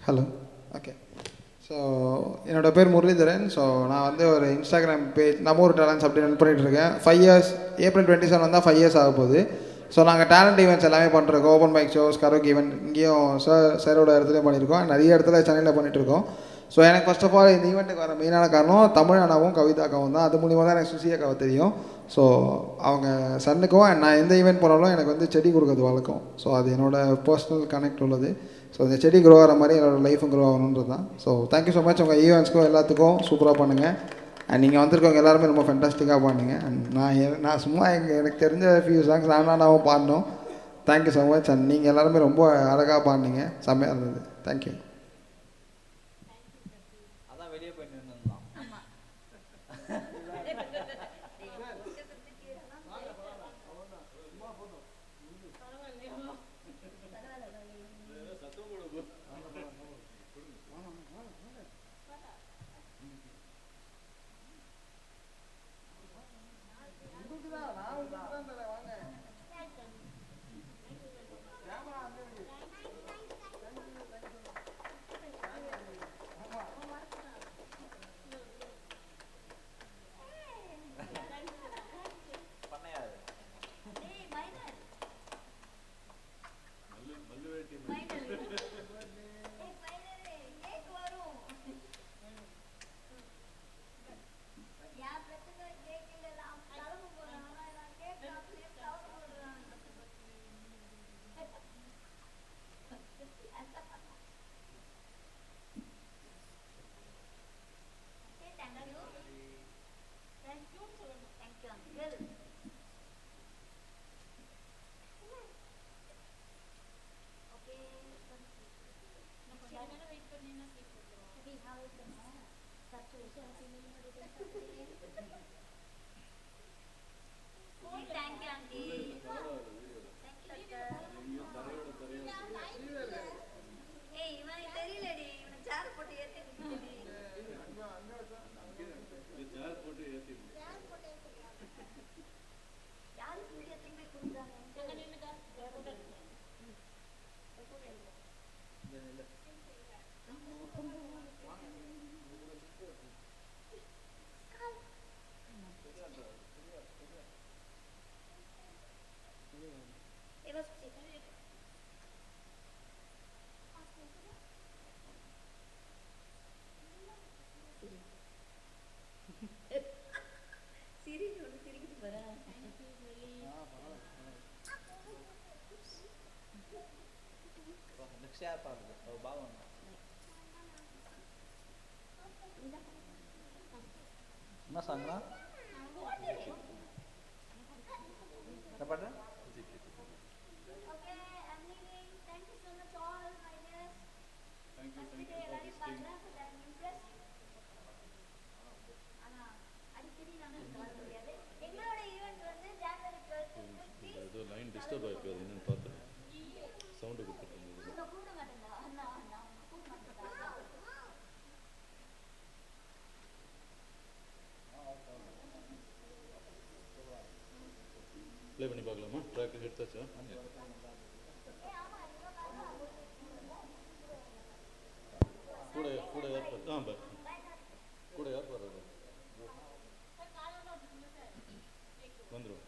Hello, okay. So என்னோடய பேர் Muralidharan. So நான் வந்து ஒரு இன்ஸ்டாகிராம் பேஜ் நம்ம ஒரு டேலண்ட்ஸ் அப்படி ரன் பண்ணிகிட்ருக்கேன். 5 இயர்ஸ், April 27 வந்தால் 5 இயர்ஸ் ஆக போகுது. ஸோ நாங்கள் டேலண்ட் ஈவெண்ட்ஸ் எல்லாமே பண்ணுறோம். Open mic shows, karaoke event இங்கேயும் சாரோட இடத்துலையும் பண்ணியிருக்கோம். நிறைய இடத்துல சென்னையில் பண்ணிகிட்ருக்கோம். ஸோ எனக்கு ஃபர்ஸ்ட் ஆஃப் ஆல் இந்த ஈவெண்ட்டுக்கு வர மெயினான காரணம் தமிழ் அண்ணாவும் கவிதா அக்காவும் தான். அது மூலிமா தான் எனக்கு சுசி அக்காவை தெரியும். ஸோ அவங்க சன்னுக்கும் நான் எந்த ஈவெண்ட் போனாலும் எனக்கு வந்து செடி கொடுக்குறது வழக்கம். ஸோ அது என்னோடய பர்சனல் கனெக்ட் உள்ளது. ஸோ இந்த செடி க்ரோ ஆகிற மாதிரி என்னோடய லைஃபும் க்ரோ ஆகணுன்றது தான். So thank you so much. உங்கள் ஈவெண்ட்ஸ்க்கும் எல்லாத்துக்கும் சூப்பராக பண்ணுங்கள். அண்ட் நீங்கள் வந்திருக்கவங்க எல்லாருமே ரொம்ப ஃபென்டாஸ்டிக்காக பாடுங்க. அண்ட் நான் சும்மா எனக்கு தெரிஞ்ச ஃபியூ சாங்ஸ் நானும் பாடினோம். Thank you so much. அண்ட் நீங்கள் எல்லாருமே ரொம்ப அழகாக பாடினீங்க. செம்மையாக இருந்தது. தேங்க்யூ. என்ன சாங்னா என்ன பாட்டு? ஏதோ லைன் டிஸ்டர்ப் ஆகிருக்கு, அது என்னன்னு பார்த்து சவுண்டு கொடுத்துருக்கேன். ப்ளே பண்ணி பார்க்கலாமா? ட்ராக் எடுத்தாச்சா? கூட யார் பாரு? கூட யார் பாரு? வந்துடும்.